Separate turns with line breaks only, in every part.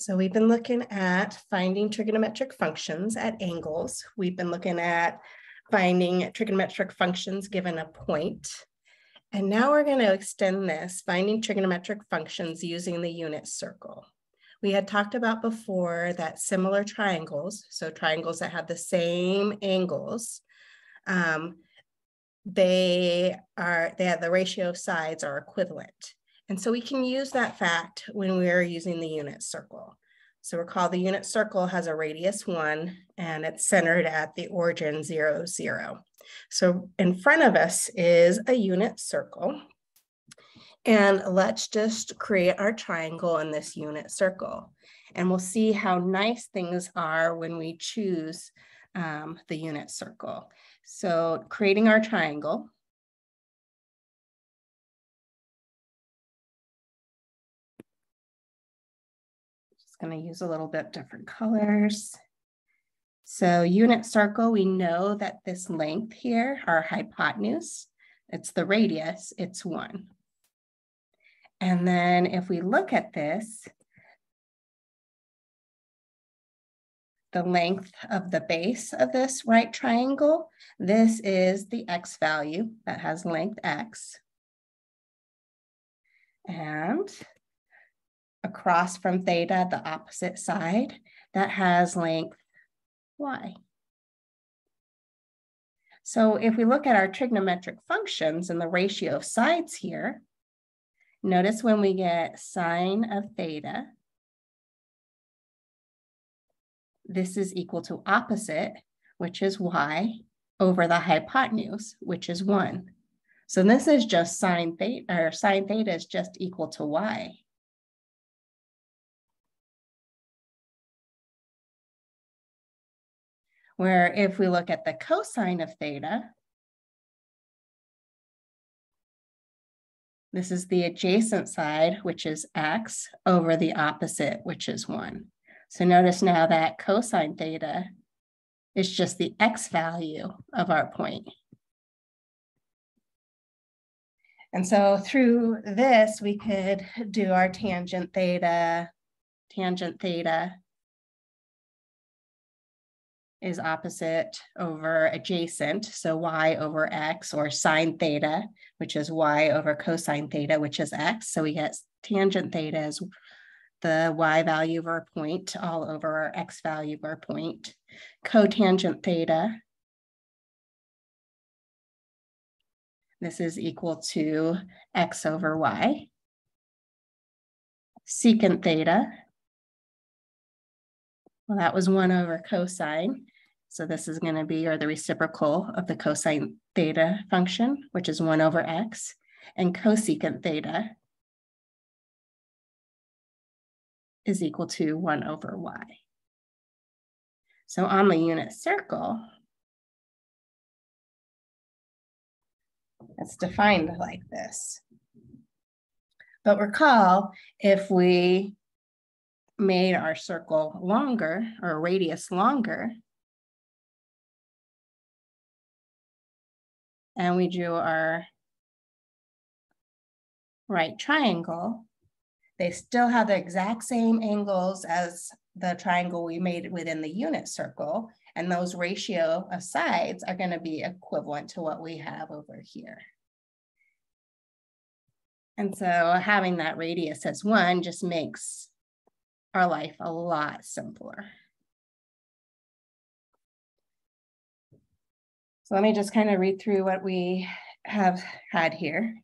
So we've been looking at finding trigonometric functions at angles. We've been looking at finding trigonometric functions given a point. And now we're going to extend this, finding trigonometric functions using the unit circle. We had talked about before that similar triangles, so triangles that have the same angles, they have the ratio of sides are equivalent. And so we can use that fact when we're using the unit circle. So recall the unit circle has a radius 1 and it's centered at the origin 0, 0. So in front of us is a unit circle. And let's just create our triangle in this unit circle. And we'll see how nice things are when we choose the unit circle. So creating our triangle. Going to use a little bit different colors. So unit circle, we know that this length here, our hypotenuse, it's the radius, it's 1. And then if we look at this, the length of the base of this right triangle, this is the x value that has length x. And across from theta, the opposite side, that has length y. So if we look at our trigonometric functions and the ratio of sides here, notice when we get sine of theta, this is equal to opposite, which is y, over the hypotenuse, which is 1. So this is just sine theta, or sine theta is just equal to y. Where if we look at the cosine of theta, this is the adjacent side, which is x, over the opposite, which is 1. So notice now that cosine theta is just the x value of our point. And so through this, we could do our tangent theta. Tangent theta is opposite over adjacent, so y over x, or sine theta, which is y over cosine theta, which is x. So we get tangent theta as the y value of our point all over our x value of our point. Cotangent theta, this is equal to x over y. Secant theta, well, that was 1 over cosine. So this is going to be, or the reciprocal of the cosine theta function, which is 1 over x. And cosecant theta is equal to 1 over y. So on the unit circle, it's defined like this. But recall, if we made our circle longer, or radius longer, and we drew our right triangle, they still have the exact same angles as the triangle we made within the unit circle, and those ratio of sides are going to be equivalent to what we have over here. And so having that radius as 1 just makes our life a lot simpler. So let me just kind of read through what we have had here.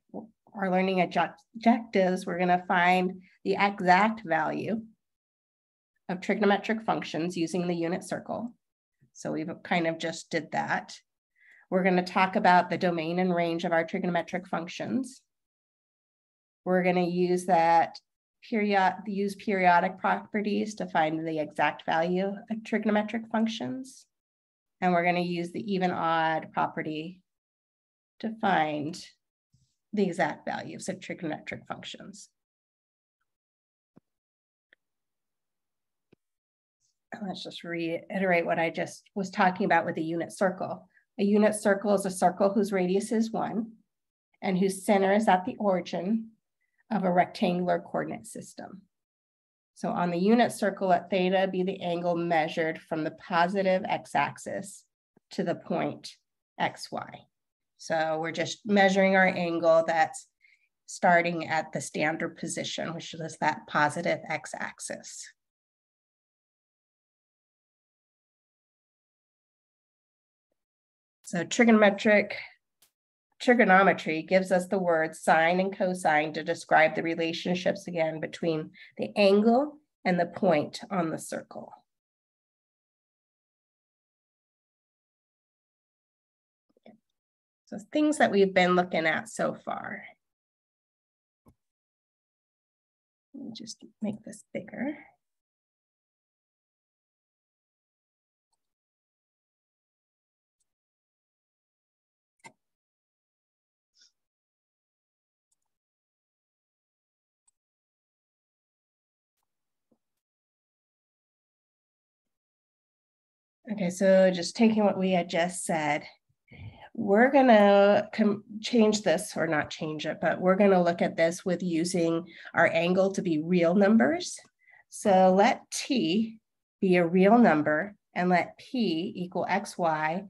Our learning objectives, we're going to find the exact value of trigonometric functions using the unit circle. So we've kind of just did that. We're going to talk about the domain and range of our trigonometric functions. We're going to use periodic properties to find the exact value of trigonometric functions. And we're going to use the even odd property to find the exact values of trigonometric functions. Let's just reiterate what I just was talking about with a unit circle. A unit circle is a circle whose radius is 1 and whose center is at the origin of a rectangular coordinate system. So on the unit circle, let theta be the angle measured from the positive x-axis to the point xy. So we're just measuring our angle that's starting at the standard position, which is that positive x-axis. So trigonometry gives us the words sine and cosine to describe the relationships again between the angle and the point on the circle. So things that we've been looking at so far. Let me just make this bigger. Okay, so just taking what we had just said, we're gonna change this, or not change it, but we're gonna look at this with using our angle to be real numbers. So let t be a real number and let p equal xy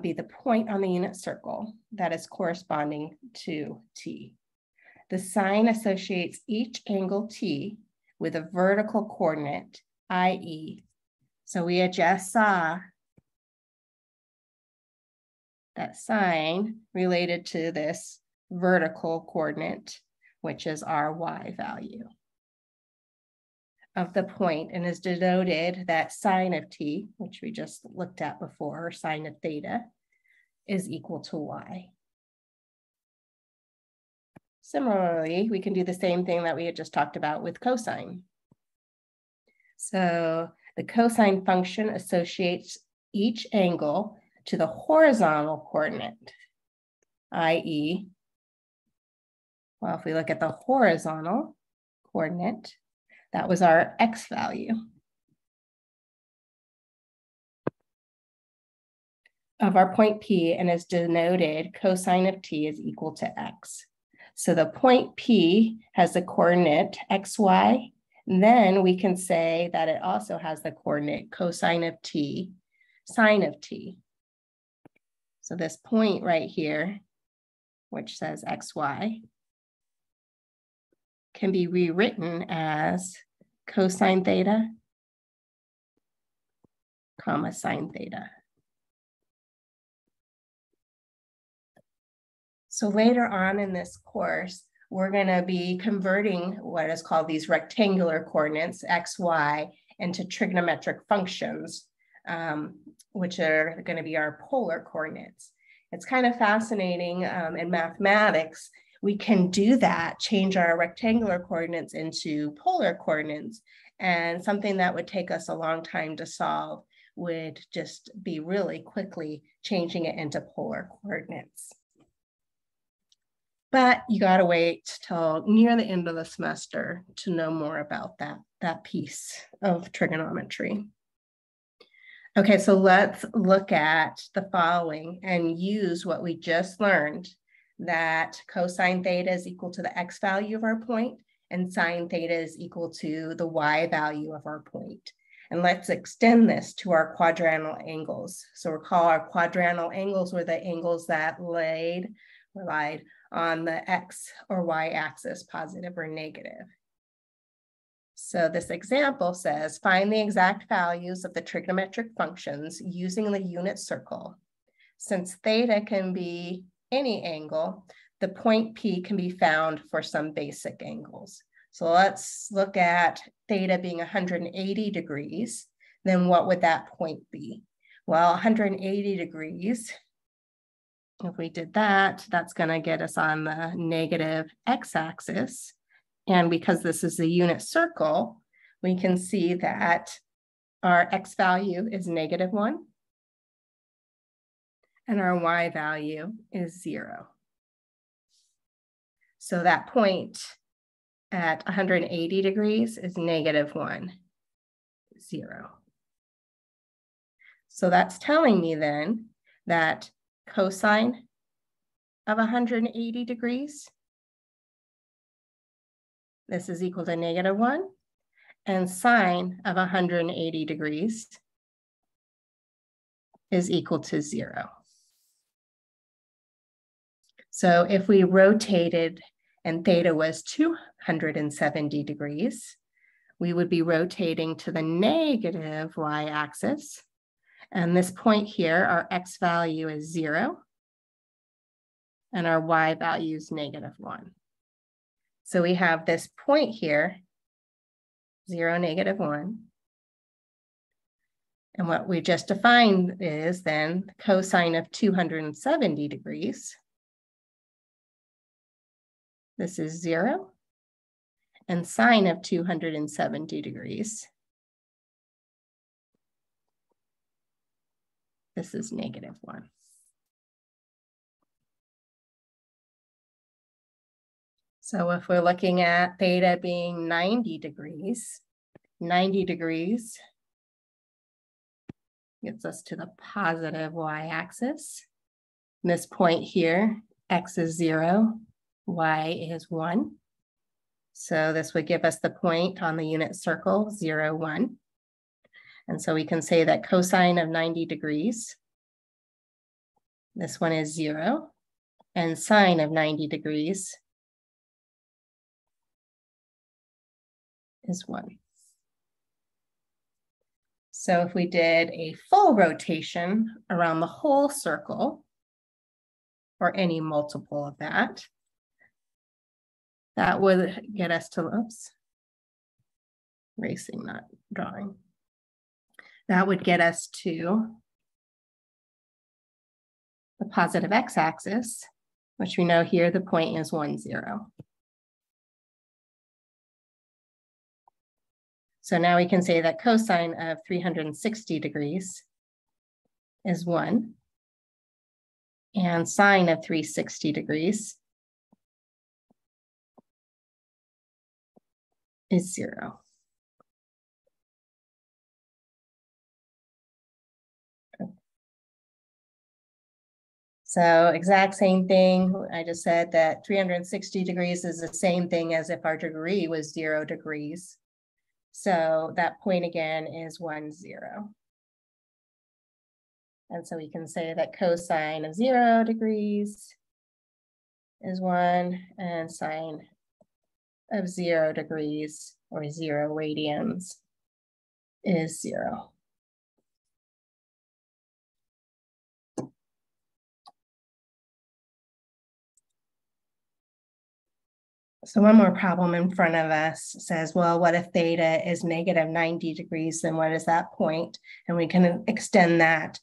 be the point on the unit circle that is corresponding to t. The sign associates each angle t with a vertical coordinate, i.e., so we had just saw that sign related to this vertical coordinate, which is our y value of the point, and is denoted that sine of t, which we just looked at before, or sine of theta, is equal to y. Similarly, we can do the same thing that we had just talked about with cosine. So the cosine function associates each angle to the horizontal coordinate, i.e., well, if we look at the horizontal coordinate, that was our x value of our point P, and is denoted cosine of t is equal to x. So the point P has the coordinate xy. Then we can say that it also has the coordinate cosine of t, sine of t. So this point right here, which says xy, can be rewritten as cosine theta, comma sine theta. So later on in this course, we're going to be converting what is called these rectangular coordinates, x, y, into trigonometric functions, which are going to be our polar coordinates. It's kind of fascinating in mathematics. We can do that, change our rectangular coordinates into polar coordinates, and something that would take us a long time to solve would just be really quickly changing it into polar coordinates. But you got to wait till near the end of the semester to know more about that piece of trigonometry. Okay, so let's look at the following and use what we just learned, that cosine theta is equal to the x value of our point and sine theta is equal to the y value of our point. And let's extend this to our quadrantal angles. So recall our quadrantal angles were the angles that relied on the x or y axis, positive or negative. So this example says, find the exact values of the trigonometric functions using the unit circle. Since theta can be any angle, the point P can be found for some basic angles. So let's look at theta being 180 degrees. Then what would that point be? Well, 180 degrees, if we did that, that's going to get us on the negative x-axis. And because this is a unit circle, we can see that our x value is -1 and our y value is 0. So that point at 180 degrees is -1, 0. So that's telling me then that cosine of 180 degrees, this is equal to -1, and sine of 180 degrees is equal to 0. So if we rotated and theta was 270 degrees, we would be rotating to the negative y-axis. And this point here, our x value is 0, and our y value is -1. So we have this point here, 0, -1. And what we just defined is then cosine of 270 degrees. This is 0. And sine of 270 degrees. This is -1. So if we're looking at theta being 90 degrees, 90 degrees gets us to the positive y-axis. This point here, x is 0, y is 1. So this would give us the point on the unit circle, 0, 1. And so we can say that cosine of 90 degrees, this one is 0, and sine of 90 degrees is 1. So if we did a full rotation around the whole circle, or any multiple of that, that would get us to, oops, erasing that drawing. That would get us to the positive x-axis, which we know here the point is 1, 0. So now we can say that cosine of 360 degrees is 1, and sine of 360 degrees is 0. So exact same thing. I just said that 360 degrees is the same thing as if our degree was 0 degrees. So that point again is 1, 0. And so we can say that cosine of 0 degrees is 1, and sine of 0 degrees, or 0 radians, is 0. So one more problem in front of us says, well, what if theta is -90 degrees? Then what is that point? And we can extend that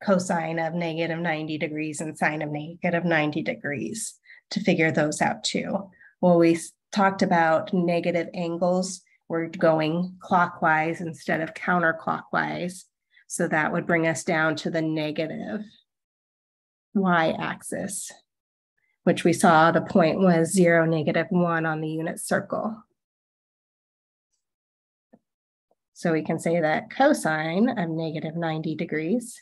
cosine of -90 degrees and sine of -90 degrees to figure those out too. Well, we talked about negative angles. We're going clockwise instead of counterclockwise. So that would bring us down to the negative y-axis, which we saw the point was 0, -1 on the unit circle. So we can say that cosine of -90 degrees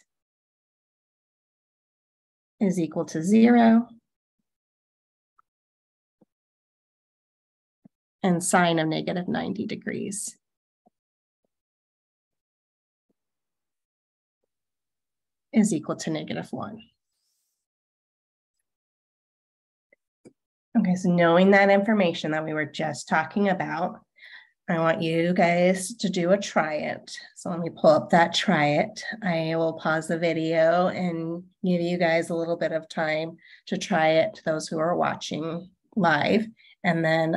is equal to 0, and sine of -90 degrees is equal to -1. Okay, so knowing that information that we were just talking about, I want you guys to do a try it. So let me pull up that try it. I will pause the video and give you guys a little bit of time to try it, those who are watching live. And then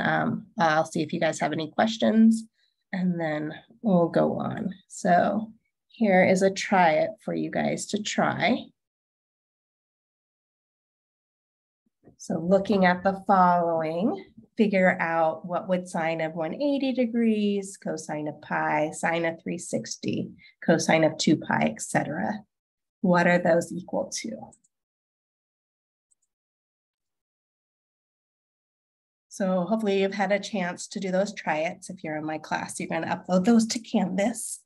I'll see if you guys have any questions, and then we'll go on. So here is a try it for you guys to try. So looking at the following, figure out what would sine of 180 degrees, cosine of pi, sine of 360, cosine of 2 pi, etc. What are those equal to? So hopefully you've had a chance to do those try-its. If you're in my class, you're going to upload those to Canvas.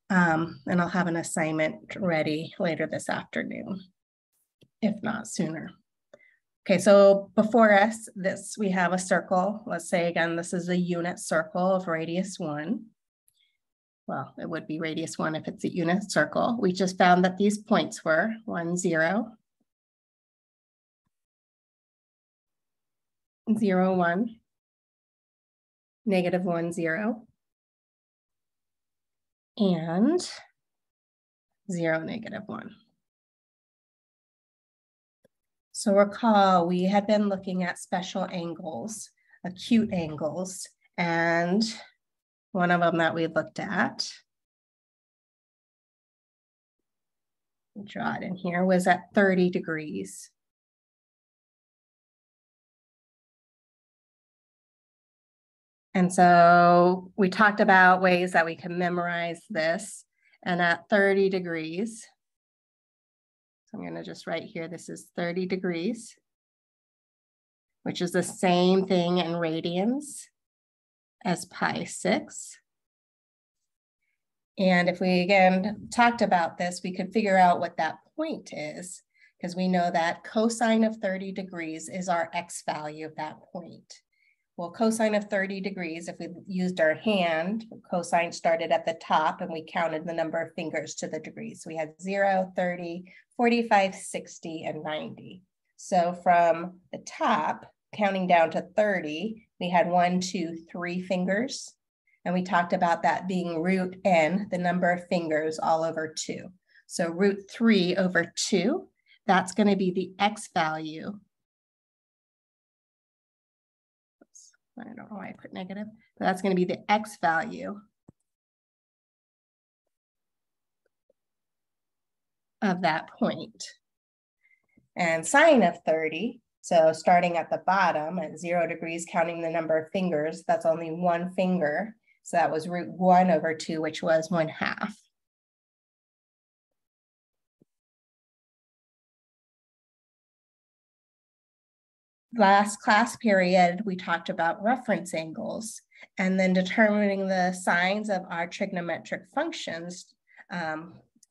And I'll have an assignment ready later this afternoon, if not sooner. Okay, so before us, we have a circle. Let's say again, this is a unit circle of radius 1. well, it would be radius 1 if it's a unit circle. We just found that these points were 1, 0, 0, 1, negative 1, 0, and 0, negative 1. So recall, we had been looking at special angles, acute angles, and one of them that we looked at, draw it in here, was at 30 degrees. And so we talked about ways that we can memorize this, and at 30 degrees, so I'm going to just write here, this is 30 degrees, which is the same thing in radians as pi 6. And if we again talked about this, we could figure out what that point is, because we know that cosine of 30 degrees is our x value of that point. Well, cosine of 30 degrees, if we used our hand, cosine started at the top and we counted the number of fingers to the degrees. So we had 0, 30, 45, 60, and 90. So from the top, counting down to 30, we had 1, 2, 3 fingers. And we talked about that being root n, the number of fingers, all over 2. So root 3 over 2, that's going to be the x value. Oops, I don't know why I put negative, but that's going to be the x value of that point. And sine of 30, so starting at the bottom at 0 degrees, counting the number of fingers, that's only 1 finger. So that was root 1 over 2, which was 1/2. Last class period, we talked about reference angles and then determining the signs of our trigonometric functions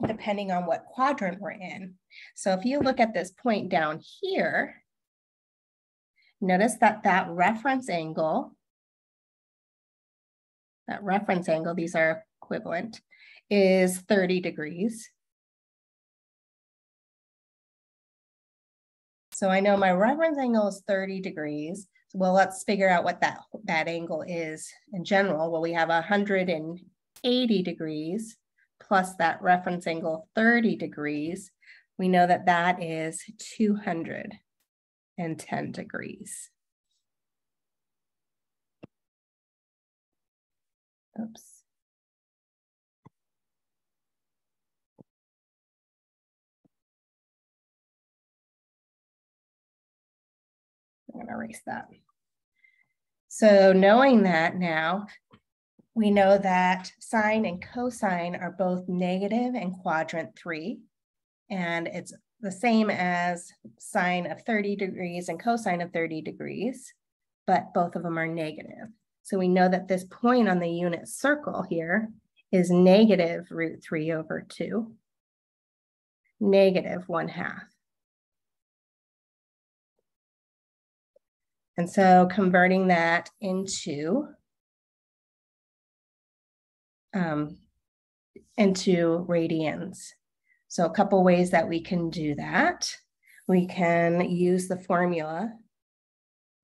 depending on what quadrant we're in. So if you look at this point down here, notice that that reference angle, these are equivalent, is 30 degrees. So I know my reference angle is 30 degrees. Well, let's figure out what that angle is in general. Well, we have 180 degrees plus that reference angle 30 degrees. We know that that is 210 degrees. Oops. I'm going to erase that. So knowing that now, we know that sine and cosine are both negative in quadrant 3. And it's the same as sine of 30 degrees and cosine of 30 degrees, but both of them are negative. So we know that this point on the unit circle here is negative root 3 over 2, negative 1/2. And so converting that into radians. So a couple ways that we can do that. We can use the formula.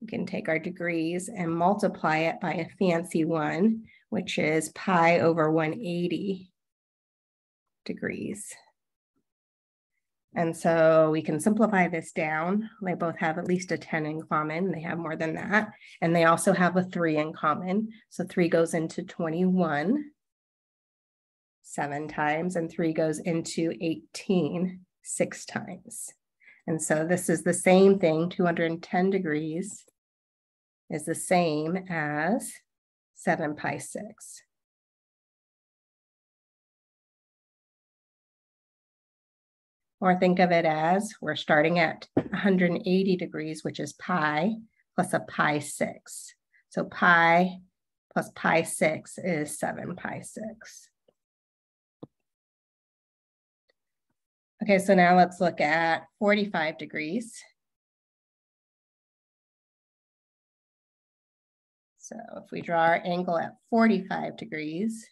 We can take our degrees and multiply it by a fancy one, which is pi over 180 degrees. And so we can simplify this down. They both have at least a 10 in common. They have more than that. And they also have a 3 in common. So 3 goes into 21 7 times, and 3 goes into 18 6 times. And so this is the same thing. 210 degrees is the same as 7 pi 6. Or think of it as we're starting at 180 degrees, which is pi, plus a pi 6. So pi plus pi 6 is 7 pi 6. Okay, so now let's look at 45 degrees. So if we draw our angle at 45 degrees,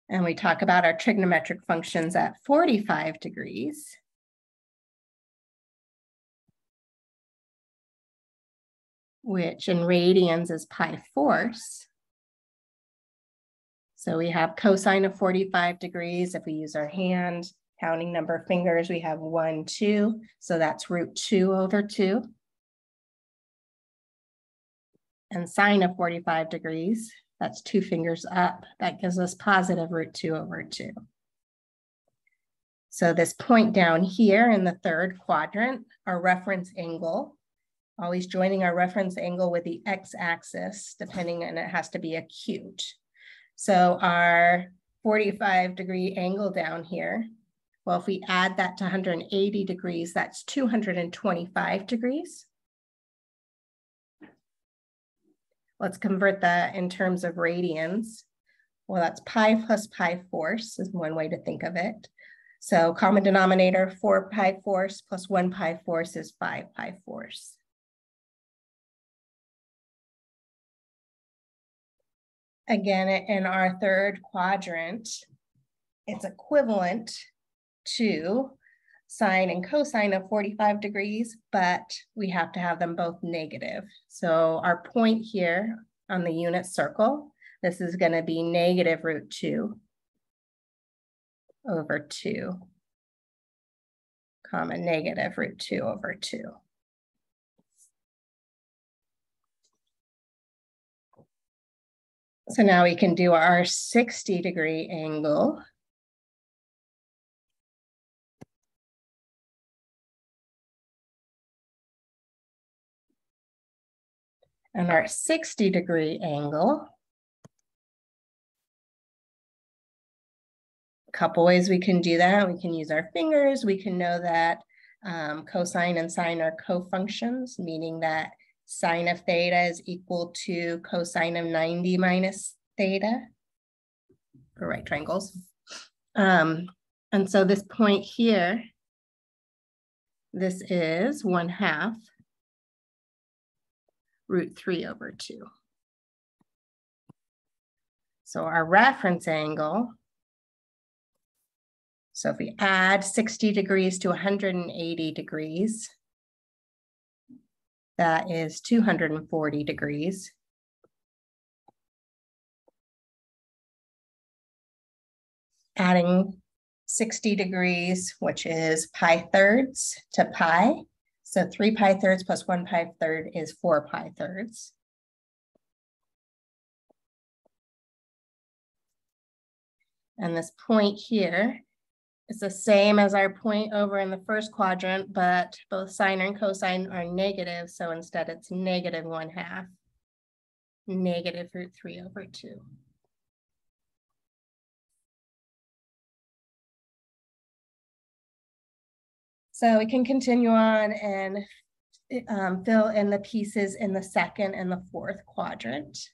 And we talk about our trigonometric functions at 45 degrees. Which in radians is pi fourths. So we have cosine of 45 degrees. If we use our hand, counting number of fingers, we have 1, 2. So that's root 2 over 2. And sine of 45 degrees, that's 2 fingers up. That gives us positive root 2 over 2. So this point down here in the third quadrant, our reference angle, always joining our reference angle with the x-axis, depending, and it has to be acute. So our 45-degree angle down here, well, if we add that to 180 degrees, that's 225 degrees. Let's convert that in terms of radians. Well, that's pi plus pi fourths is one way to think of it. So common denominator, 4 pi fourths plus 1 pi fourths is 5 pi fourths. Again, in our third quadrant, it's equivalent to sine and cosine of 45 degrees, but we have to have them both negative. So our point here on the unit circle, this is going to be negative root 2 over 2, comma negative root 2 over 2. So now we can do our 60-degree angle. And our 60-degree angle, a couple ways we can do that. We can use our fingers. We can know that cosine and sine are cofunctions, meaning that sine of theta is equal to cosine of 90 minus theta for right triangles. And so this point here, this is 1/2 root 3 over 2. So our reference angle, so if we add 60 degrees to 180 degrees, that is 240 degrees. Adding 60 degrees, which is pi thirds to pi. So 3 pi thirds plus 1 pi third is 4 pi thirds. And this point here is the same as our point over in the first quadrant, but both sine and cosine are negative. So instead it's negative 1/2, negative root 3 over 2. So we can continue on and fill in the pieces in the second and the fourth quadrant.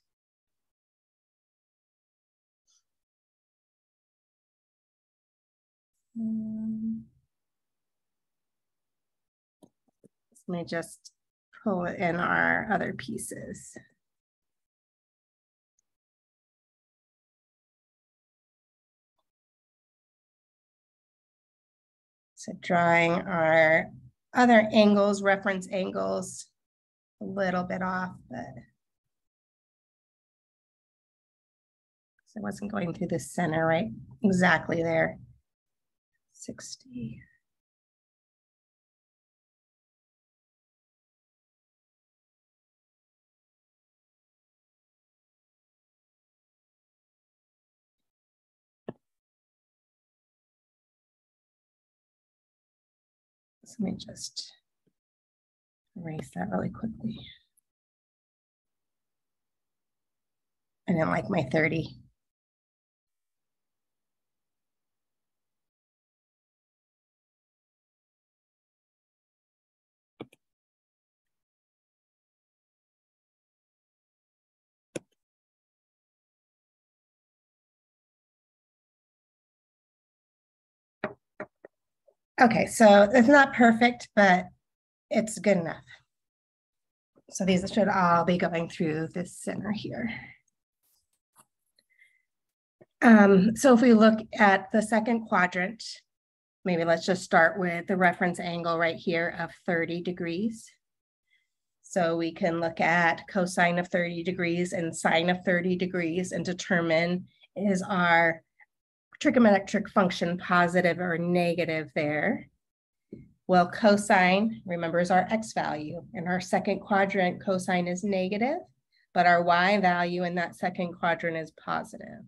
Let me just pull it in our other pieces. So drawing our other angles, reference angles, a little bit off, but so it wasn't going through the center right exactly there. 60. So let me just erase that really quickly. I didn't like my 30. Okay, so it's not perfect, but it's good enough. So these should all be going through this center here. So if we look at the second quadrant, maybe let's just start with the reference angle right here of 30 degrees. So we can look at cosine of 30 degrees and sine of 30 degrees and determine, is our trigonometric function positive or negative there? Well, cosine, remember, is our x value. In our second quadrant, cosine is negative, but our y value in that second quadrant is positive.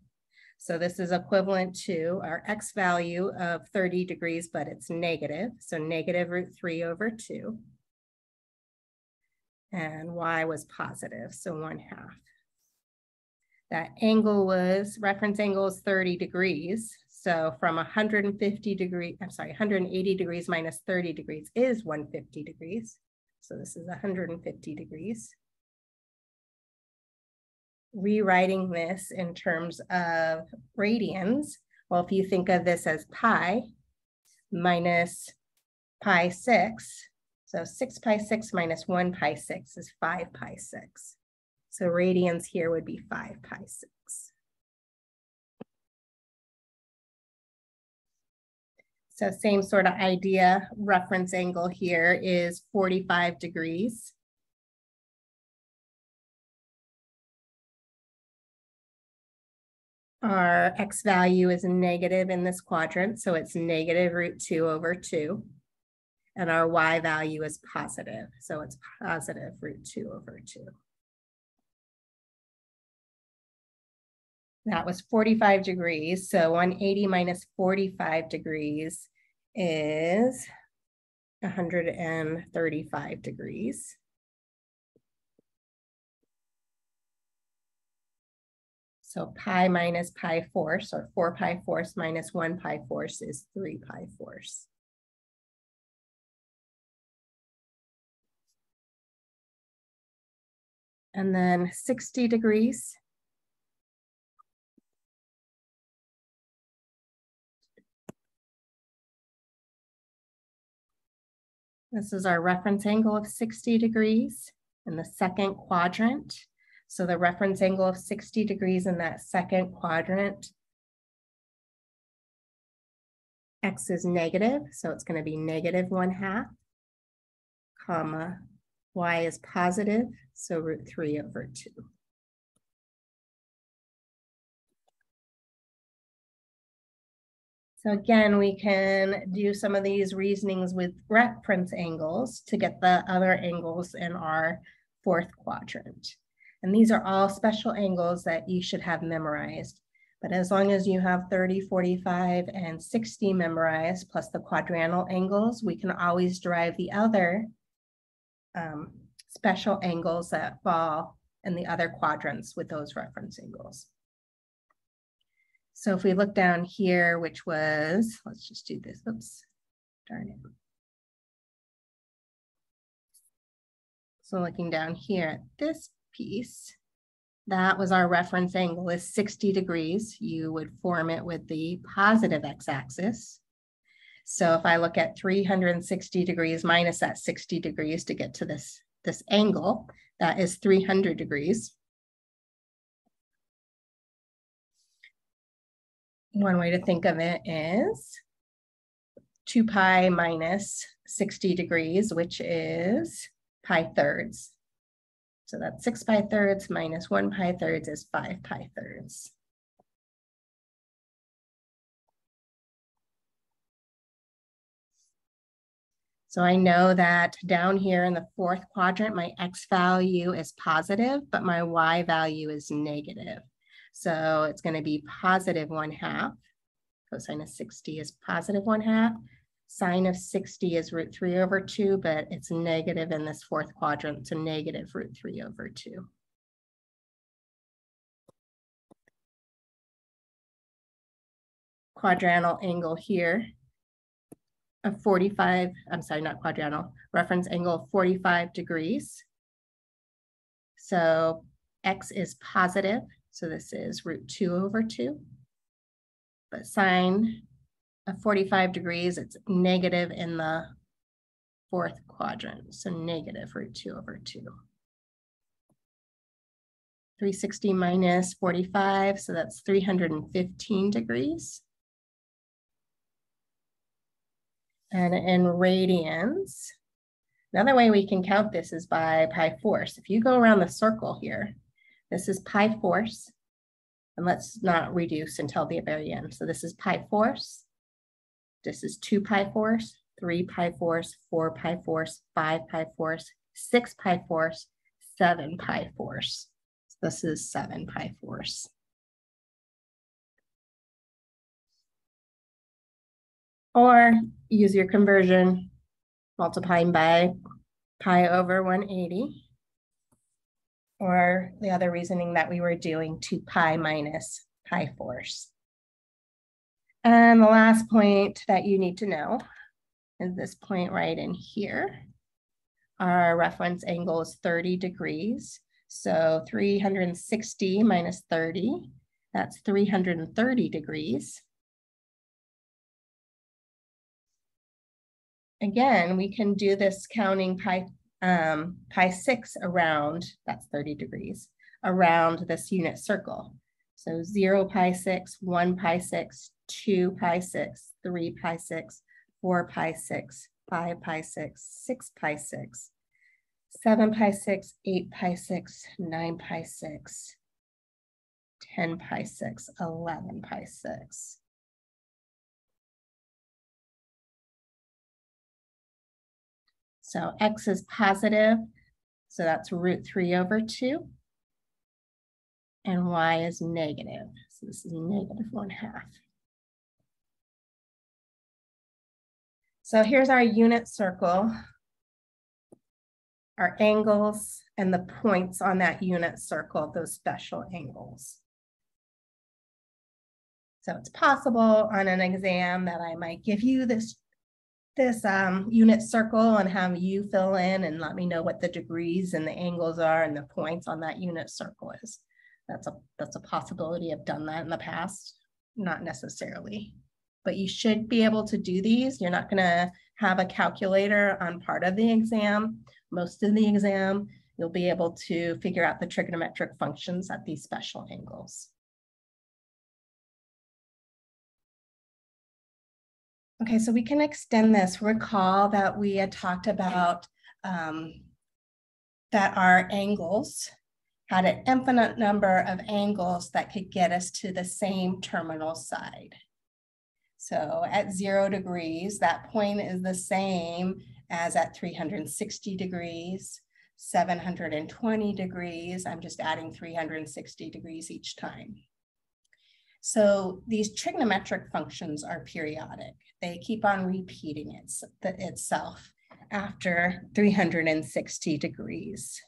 So this is equivalent to our x value of 30 degrees, but it's negative. So negative √3/2. And y was positive, so 1/2. That angle was, reference angle is 30 degrees. So from 180 degrees minus 30 degrees is 150 degrees. So this is 150 degrees. Rewriting this in terms of radians, well, if you think of this as pi minus pi 6, so 6 pi 6 minus 1 pi 6 is 5 pi 6. So radians here would be 5 pi 6. So same sort of idea, reference angle here is 45 degrees. Our x value is negative in this quadrant, so it's negative √2/2. And our y value is positive, so it's positive √2/2. That was 45 degrees, so 180 minus 45 degrees is 135 degrees. So pi minus pi fourths, or 4 pi fourths minus 1 pi fourths is 3 pi fourths. And then 60 degrees. This is our reference angle of 60 degrees in the second quadrant. So the reference angle of 60 degrees in that second quadrant, x is negative, so it's going to be negative 1/2, comma, y is positive, so √3/2. So again, we can do some of these reasonings with reference angles to get the other angles in our fourth quadrant. And these are all special angles that you should have memorized. But as long as you have 30, 45, and 60 memorized, plus the quadrantal angles, we can always derive the other special angles that fall in the other quadrants with those reference angles. So if we look down here, which was, let's just do this, oops, darn it. So looking down here at this piece, that was our reference angle is 60 degrees. You would form it with the positive x-axis. So if I look at 360 degrees minus that 60 degrees to get to this angle, that is 300 degrees. One way to think of it is 2 pi minus 60 degrees, which is pi thirds. So that's 6 pi thirds minus 1 pi thirds is 5 pi thirds. So I know that down here in the fourth quadrant, my x value is positive, but my y value is negative. So it's going to be positive 1/2. Cosine of 60 is positive 1/2. Sine of 60 is √3/2, but it's negative in this fourth quadrant, so negative √3/2. Quadrantal angle here of 45, I'm sorry, not quadrantal, reference angle of 45 degrees. So x is positive, so this is √2/2. But sine of 45 degrees, it's negative in the fourth quadrant, so negative √2/2. 360 minus 45, so that's 315 degrees. And in radians, another way we can count this is by pi force. If you go around the circle here, this is pi force, and let's not reduce until the very end. So this is pi force, this is 2 pi force, 3 pi force, 4 pi force, 5 pi force, 6 pi force, 7 pi force. So this is 7 pi force. Or use your conversion, multiplying by pi over 180. Or the other reasoning that we were doing, 2 pi minus pi force. And the last point that you need to know is this point right in here. Our reference angle is 30 degrees. So 360 minus 30, that's 330 degrees. Again, we can do this counting pi 6 around, that's 30 degrees, around this unit circle. So 0 pi 6, 1 pi 6, 2 pi 6, 3 pi 6, 4 pi 6, 5 pi 6, 6 pi 6, 7 pi 6, 8 pi 6, 9 pi 6, 10 pi 6, 11 pi 6. So x is positive, so that's root 3 over 2. And y is negative, so this is negative 1/2. So here's our unit circle, our angles, and the points on that unit circle, those special angles. So it's possible on an exam that I might give you this unit circle and have you fill in and let me know what the degrees and the angles are and the points on that unit circle is. That's a possibility. I've done that in the past, not necessarily, but you should be able to do these. You're not gonna have a calculator on part of the exam. Most of the exam, you'll be able to figure out the trigonometric functions at these special angles. Okay, so we can extend this. Recall that we had talked about that our angles had an infinite number of angles that could get us to the same terminal side. So at 0 degrees, that point is the same as at 360 degrees, 720 degrees. I'm just adding 360 degrees each time. So these trigonometric functions are periodic. They keep on repeating itself after 360 degrees.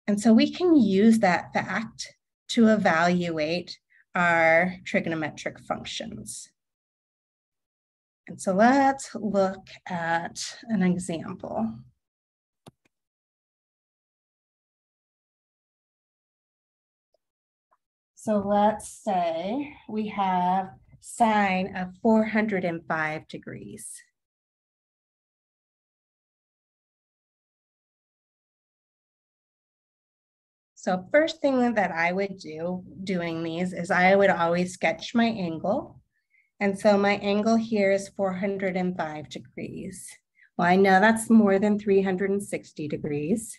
And so we can use that fact to evaluate our trigonometric functions. And so let's look at an example. So let's say we have sine of 405 degrees. So first thing that I would do doing these is I would always sketch my angle. And so my angle here is 405 degrees. Well, I know that's more than 360 degrees.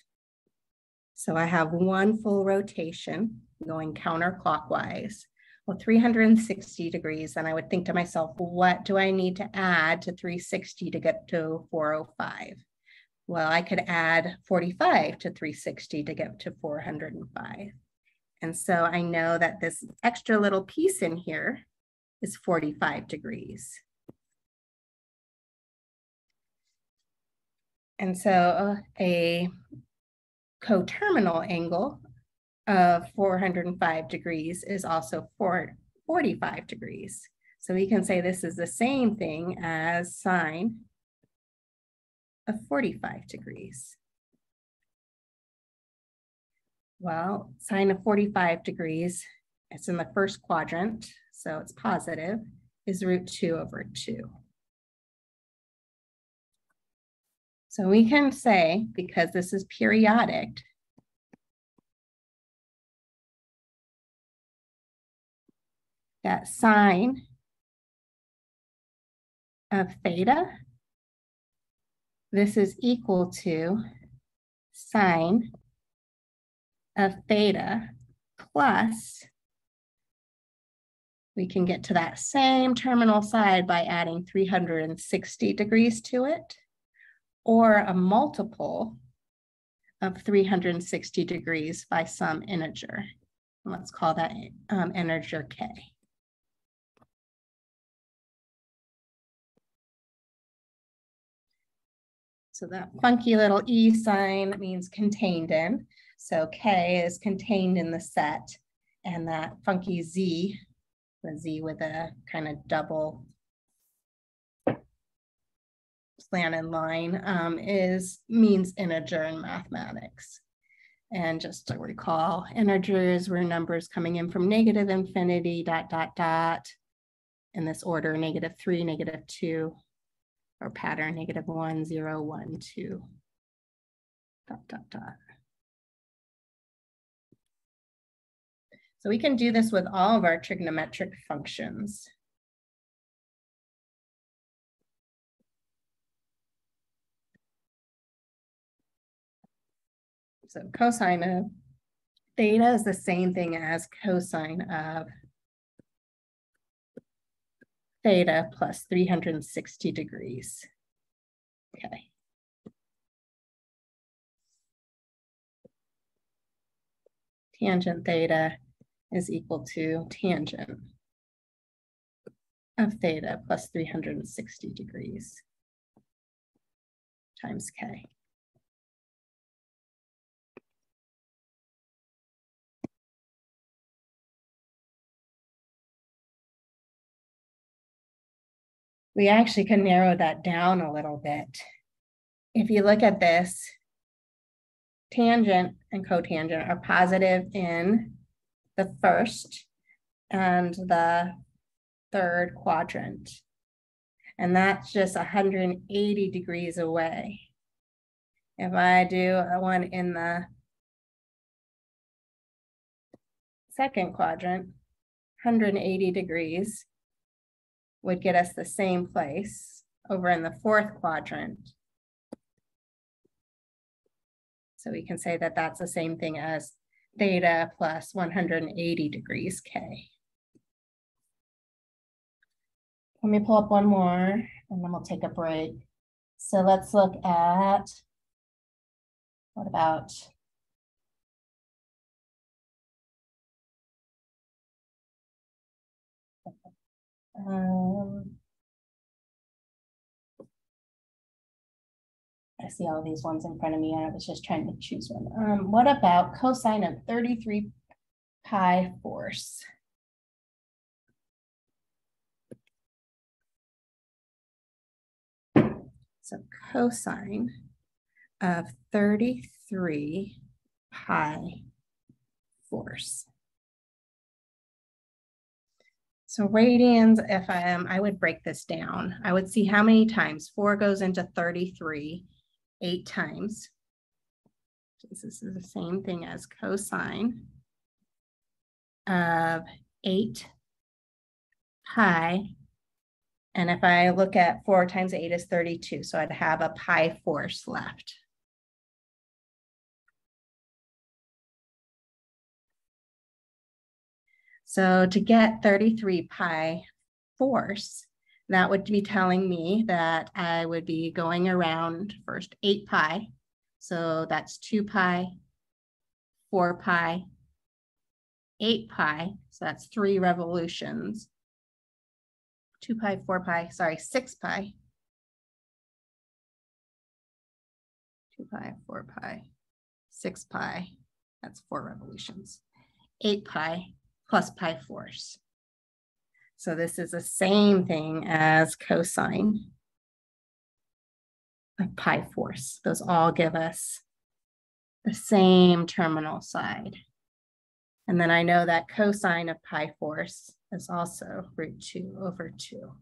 So I have one full rotation going counterclockwise. Well, 360 degrees, and I would think to myself, what do I need to add to 360 to get to 405? Well, I could add 45 to 360 to get to 405. And so I know that this extra little piece in here is 45 degrees. And so a coterminal angle of 405 degrees is also 45 degrees. So we can say this is the same thing as sine of 45 degrees. Well, sine of 45 degrees, it's in the first quadrant, so it's positive, is root 2 over 2. So we can say, because this is periodic, that sine of theta, this is equal to sine of theta plus, we can get to that same terminal side by adding 360 degrees to it, or a multiple of 360 degrees by some integer. Let's call that integer k. So that funky little e sign means contained in. So k is contained in the set, and that funky z, the z with a kind of double slanted line, means integer in mathematics. And just to recall, integers were numbers coming in from negative infinity, dot, dot, dot, in this order, -3, -2, or pattern, -1, 0, 1, 2, dot, dot, dot. So we can do this with all of our trigonometric functions. So cosine of theta is the same thing as cosine of theta plus 360 degrees. Okay. Tangent theta is equal to tangent of theta plus 360 degrees times k. We actually can narrow that down a little bit. If you look at this, tangent and cotangent are positive in the first and the third quadrant. And that's just 180 degrees away. If I do one in the second quadrant, 180 degrees would get us the same place over in the fourth quadrant. So we can say that that's the same thing as theta plus 180 degrees k. Let me pull up one more and then we'll take a break. So let's look at, what about I see all these ones in front of me. I was just trying to choose one. What about cosine of 33 pi force? So cosine of 33 pi force. So radians, if I would break this down. I would see how many times 4 goes into 33, 8 times. This is the same thing as cosine of 8 pi. And if I look at 4 times 8 is 32, so I'd have a pi force left. So to get 33 pi force, that would be telling me that I would be going around first 8 pi. So that's 2 pi, 4 pi, 8 pi. So that's 3 revolutions. 2 pi, 4 pi, sorry, 6 pi. 2 pi, 4 pi, 6 pi. That's 4 revolutions. 8 pi plus pi force. So this is the same thing as cosine of pi force. Those all give us the same terminal side. And then I know that cosine of pi force is also root 2 over 2.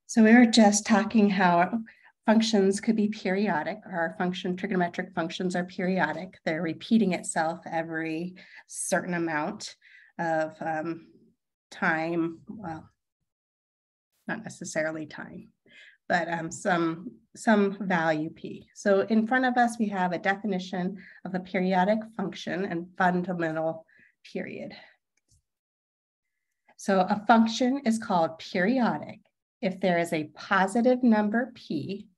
So we were just talking how functions could be periodic, or our trigonometric functions are periodic. They're repeating itself every certain amount of time, well, not necessarily time, but some value p. So in front of us, we have a definition of a periodic function and fundamental period. So a function is called periodic if there is a positive number p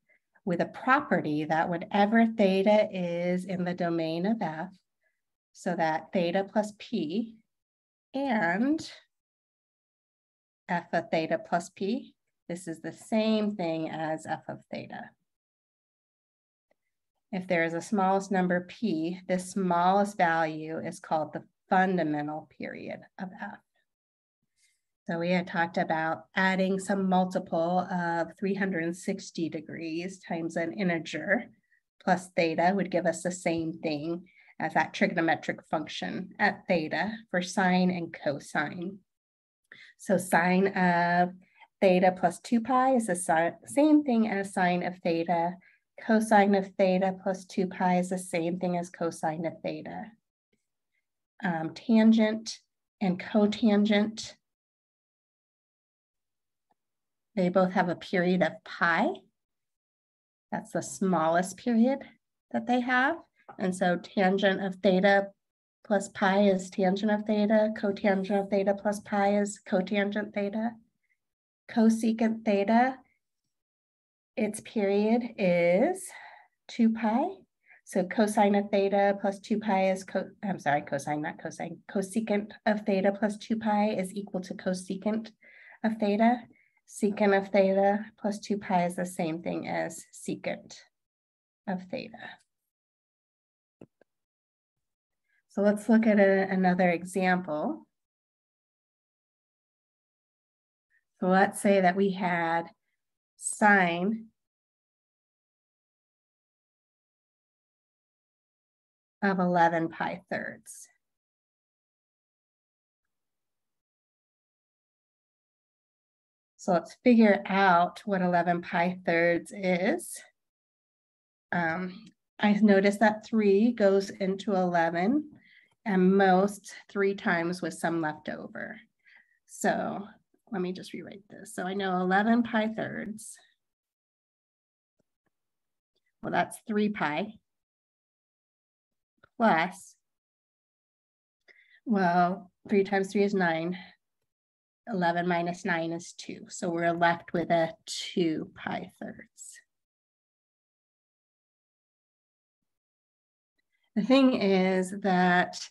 with a property that whatever theta is in the domain of f, so that theta plus p and f of theta plus p, this is the same thing as f of theta. If there is a smallest number p, this smallest value is called the fundamental period of f. So we had talked about adding some multiple of 360 degrees times an integer plus theta would give us the same thing as that trigonometric function at theta for sine and cosine. So sine of theta plus 2 pi is the same thing as sine of theta. Cosine of theta plus 2 pi is the same thing as cosine of theta. Tangent and cotangent, they both have a period of pi. That's the smallest period that they have. And so tangent of theta plus pi is tangent of theta. Cotangent of theta plus pi is cotangent theta. Cosecant theta, its period is 2 pi. So cosine of theta plus 2 pi is, cosine, not cosine. Cosecant of theta plus 2 pi is equal to cosecant of theta. Secant of theta plus 2 pi is the same thing as secant of theta. So let's look at another example. So let's say that we had sine of 11 pi thirds. So let's figure out what 11 pi thirds is. I noticed that 3 goes into 11 and most 3 times with some left over. So let me just rewrite this. So I know 11 pi thirds. Well, that's 3 pi plus, well, 3 times 3 is 9. 11 minus 9 is 2. So we're left with a 2 pi thirds. The thing is that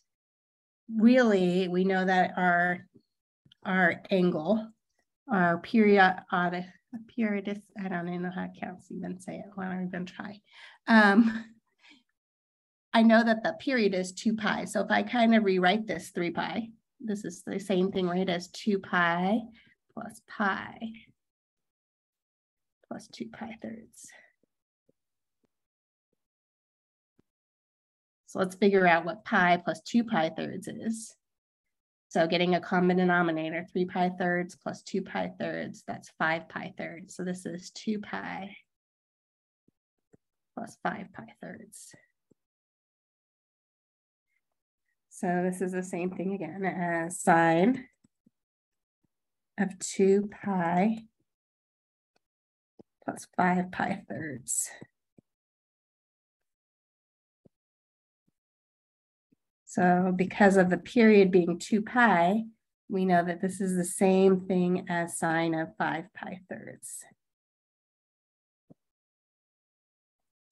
really we know that our angle, our periodis, I don't even know how to even say it. Why don't I even try? I know that the period is 2 pi. So if I kind of rewrite this 3 pi, this is the same thing, right, as 2 pi plus 2 pi thirds. So let's figure out what pi plus 2 pi thirds is. So getting a common denominator, 3 pi thirds plus 2 pi thirds, that's 5 pi thirds. So this is 2 pi plus 5 pi thirds. So this is the same thing again as sine of 2 pi plus 5 pi thirds. So because of the period being 2 pi, we know that this is the same thing as sine of 5 pi thirds.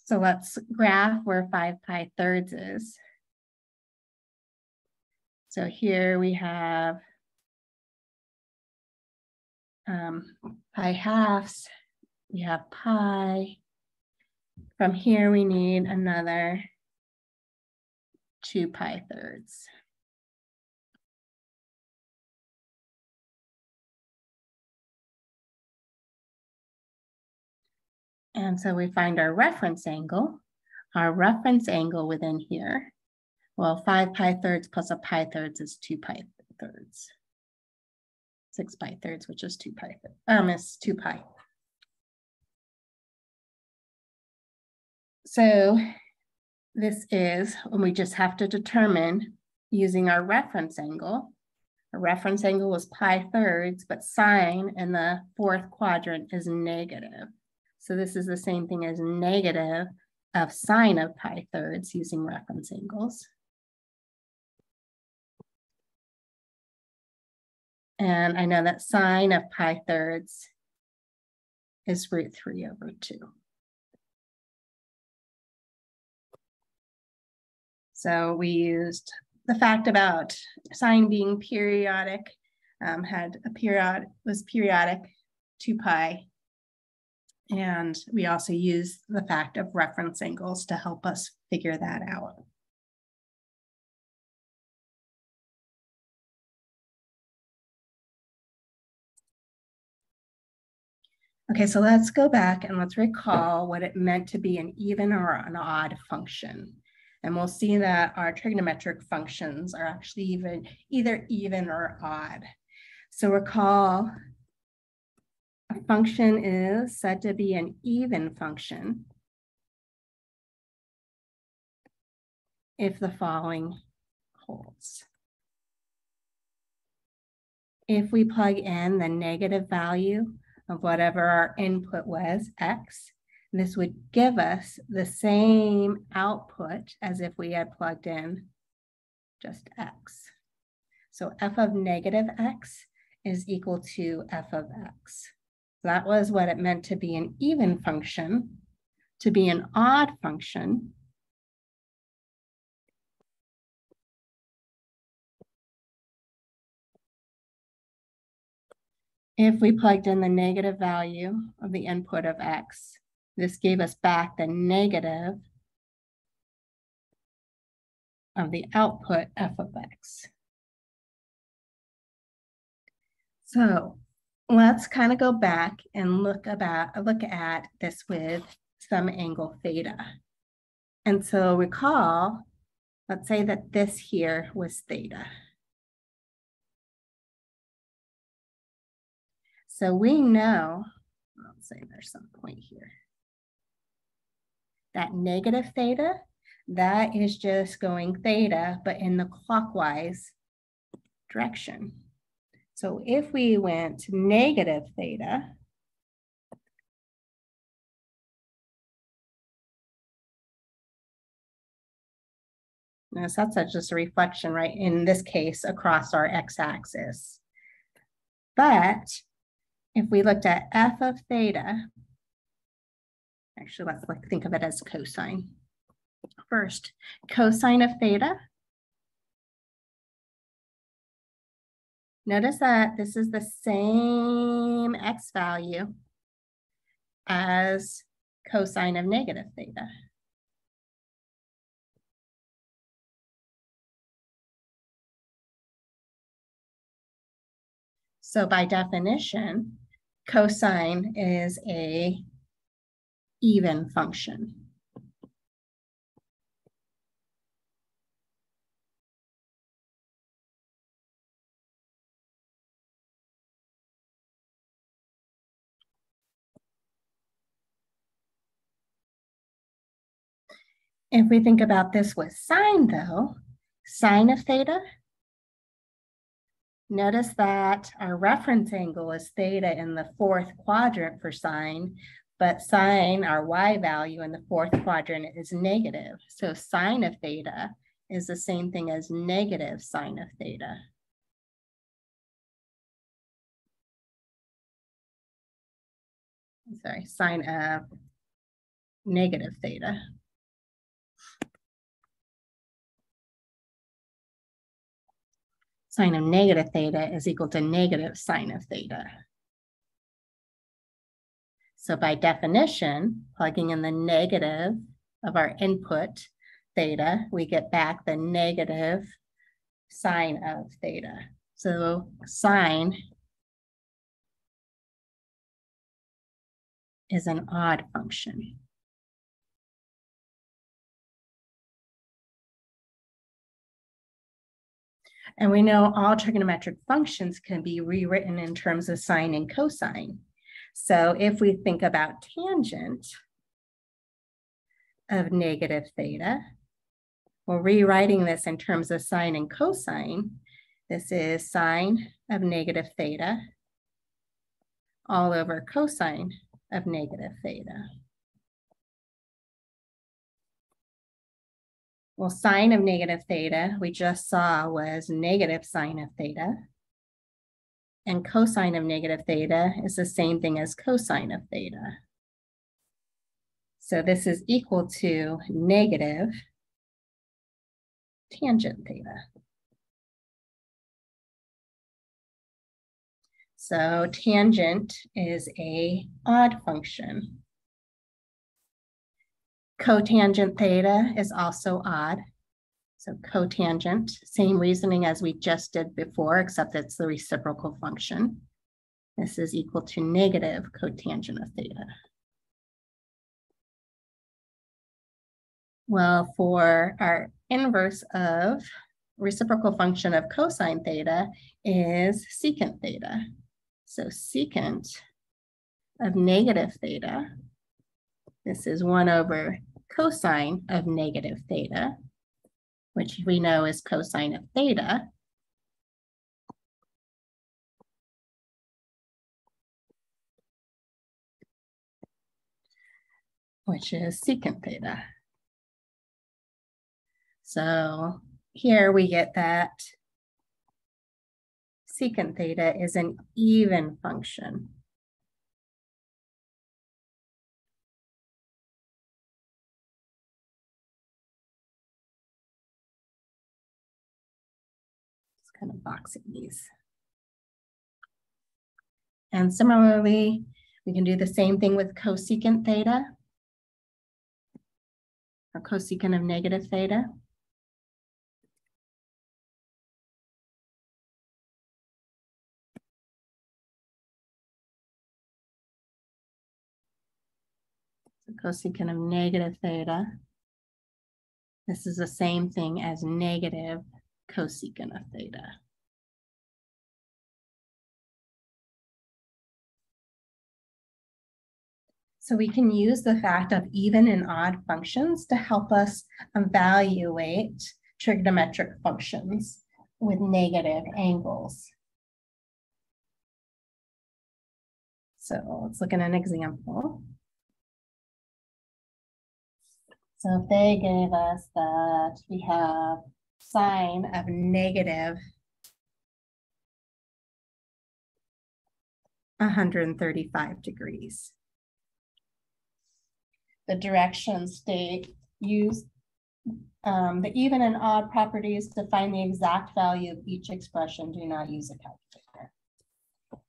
So let's graph where 5 pi thirds is. So here we have pi halves, we have pi. From here we need another 2 pi thirds. And so we find our reference angle. Our reference angle within here, well, 5 pi thirds plus a pi thirds is 2 pi thirds. 6 pi thirds, which is 2 pi, is 2 pi. So this is when we just have to determine using our reference angle. A reference angle was pi-thirds, but sine in the fourth quadrant is negative. So this is the same thing as negative of sine of pi-thirds using reference angles. And I know that sine of pi-thirds is √3/2. So we used the fact about sine being periodic, was periodic 2 pi. And we also used the fact of reference angles to help us figure that out. Okay, so let's go back and let's recall what it meant to be an even or an odd function. And we'll see that our trigonometric functions are actually either even or odd. So recall a function is said to be an even function if the following holds. If we plug in the negative value of whatever our input was, x, this would give us the same output as if we had plugged in just x. So f of negative x is equal to f of x. That was what it meant to be an even function. To be an odd function, if we plugged in the negative value of the input of x, this gave us back the negative of the output f of x. So let's kind of go back and look at this with some angle theta. And so recall, let's say that this here was theta. So we know, let's say there's some point here, that negative theta, that is just going theta, but in the clockwise direction. So if we went negative theta, now so that's just a reflection, right? In this case, across our x-axis. But if we looked at f of theta, actually, let's think of it as cosine. First, cosine of theta. Notice that this is the same x value as cosine of negative theta. So by definition, cosine is an even function. If we think about this with sine though, sine of theta, notice that our reference angle is theta in the fourth quadrant for sine, but sine, our y value in the fourth quadrant, is negative. So sine of theta is the same thing as negative sine of theta. Sorry, sine of negative theta. Sine of negative theta is equal to negative sine of theta. So by definition, plugging in the negative of our input theta, we get back the negative sine of theta. So sine is an odd function. And we know all trigonometric functions can be rewritten in terms of sine and cosine. So if we think about tangent, of negative theta. Well, rewriting this in terms of sine and cosine, this is sine of negative theta all over cosine of negative theta. Well, sine of negative theta, we just saw was negative sine of theta. And cosine of negative theta is the same thing as cosine of theta. So this is equal to negative tangent theta. So tangent is an odd function. Cotangent theta is also odd. So cotangent, same reasoning as we just did before, except it's the reciprocal function. This is equal to negative cotangent of theta. Well, for our inverse of reciprocal function of cosine theta is secant theta. So secant of negative theta, this is 1 over cosine of negative theta, which we know is cosine of theta. Which is secant theta. So here we get that secant theta is an even function. Just kind of boxing these. And similarly, we can do the same thing with cosecant theta, or cosecant of negative theta. Cosecant of negative theta. This is the same thing as negative cosecant of theta. So we can use the fact of even and odd functions to help us evaluate trigonometric functions with negative angles. So let's look at an example. So if they gave us that we have sine of negative 135 degrees. The directions state use the even and odd properties to find the exact value of each expression. Do not use a calculator.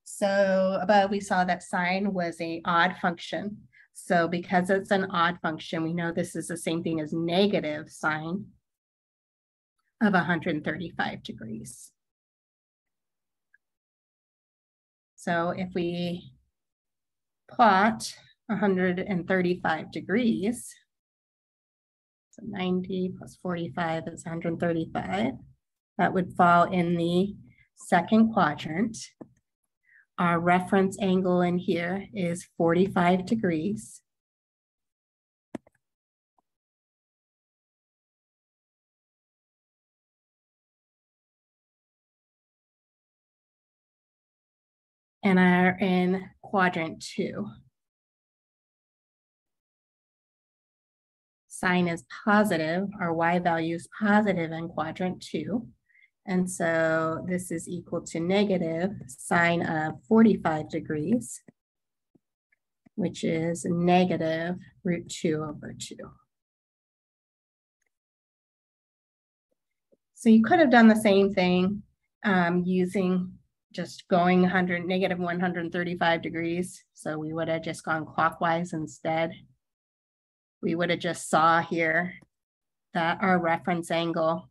So above we saw that sine was an odd function. So because it's an odd function, we know this is the same thing as negative sine of 135 degrees. So if we plot 135 degrees, so 90 plus 45 is 135, that would fall in the second quadrant. Our reference angle in here is 45 degrees. And are in quadrant 2. Sine is positive, our y value is positive in quadrant 2. And so this is equal to negative sine of 45 degrees, which is negative root 2 over 2. So you could have done the same thing using just going negative 135 degrees. So we would have just gone clockwise instead. We would have just saw here that our reference angle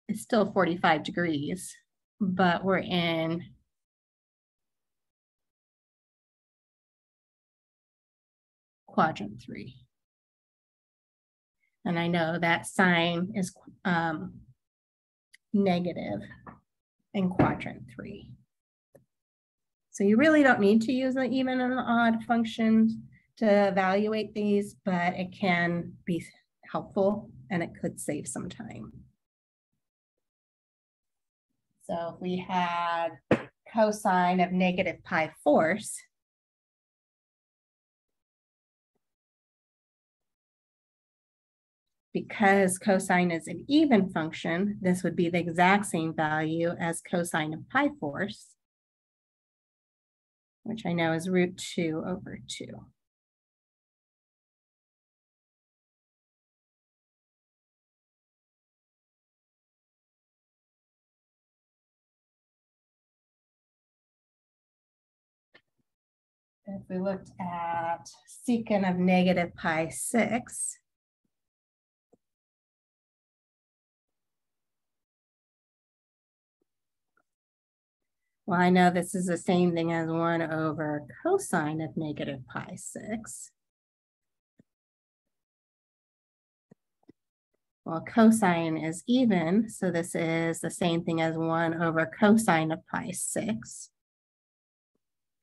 is still 45 degrees, but we're in quadrant 3. And I know that sine is negative in quadrant 3. So you really don't need to use the even and the odd functions to evaluate these, but it can be helpful and it could save some time. So if we had cosine of negative pi fourths, because cosine is an even function, this would be the exact same value as cosine of pi fourths, which I know is root 2 over 2. If we looked at secant of negative pi 6, well, I know this is the same thing as 1 over cosine of negative pi 6. Well, cosine is even, so this is the same thing as 1 over cosine of pi 6.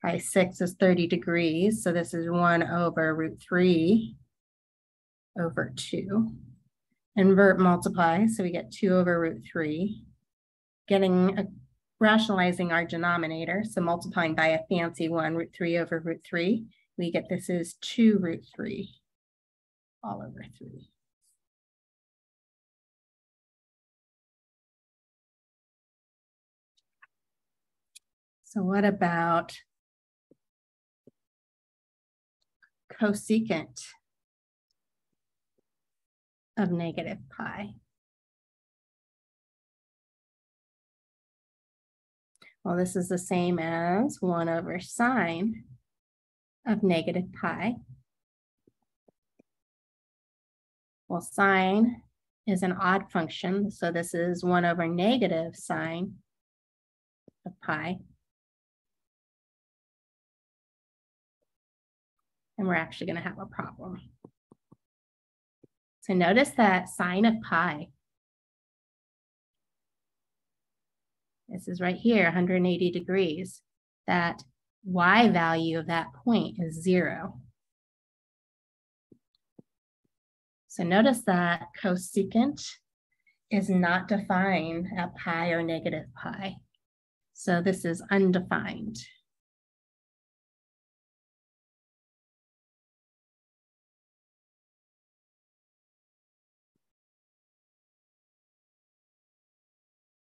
Pi 6 is 30 degrees, so this is 1 over root 3 over 2. Invert multiply, so we get 2 over root 3. Rationalizing our denominator, so multiplying by a fancy one, root 3 over root 3, we get this is 2 root 3 all over 3. So what about cosecant of negative pi? Well, this is the same as 1 over sine of negative pi. Well, sine is an odd function, so this is 1 over negative sine of pi. And we're actually going to have a problem. So notice that sine of pi, this is right here, 180 degrees. That y value of that point is 0. So notice that cosecant is not defined at pi or negative pi. So this is undefined.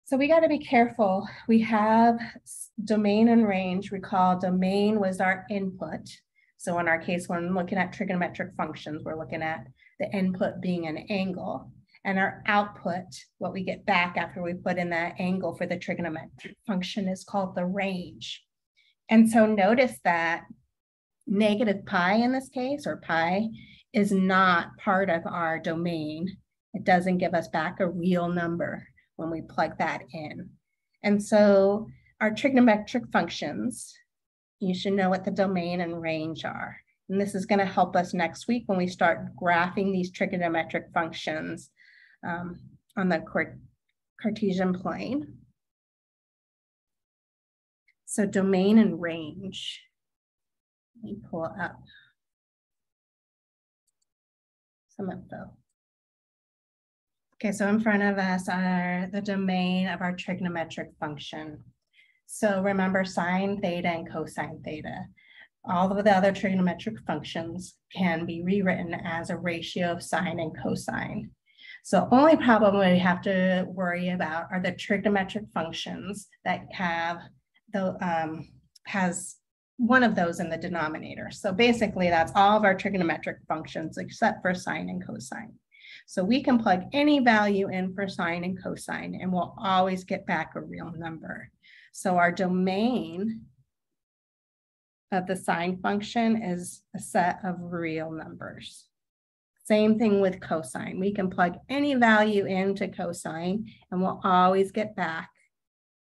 So we got to be careful. We have domain and range. Recall domain was our input. So in our case, when looking at trigonometric functions, we're looking at the input being an angle. And our output, what we get back after we put in that angle for the trigonometric function, is called the range. And so notice that negative pi in this case, or pi, is not part of our domain. It doesn't give us back a real number when we plug that in. And so our trigonometric functions, you should know what the domain and range are. And this is going to help us next week when we start graphing these trigonometric functions on the Cartesian plane. So domain and range. Let me pull up some info. Okay, so in front of us are the domain of our trigonometric function. So remember sine theta and cosine theta. All of the other trigonometric functions can be rewritten as a ratio of sine and cosine. So only problem we have to worry about are the trigonometric functions that have has one of those in the denominator. So basically that's all of our trigonometric functions except for sine and cosine. So we can plug any value in for sine and cosine and we'll always get back a real number. So our domain of the sine function is a set of real numbers. Same thing with cosine. We can plug any value into cosine and we'll always get back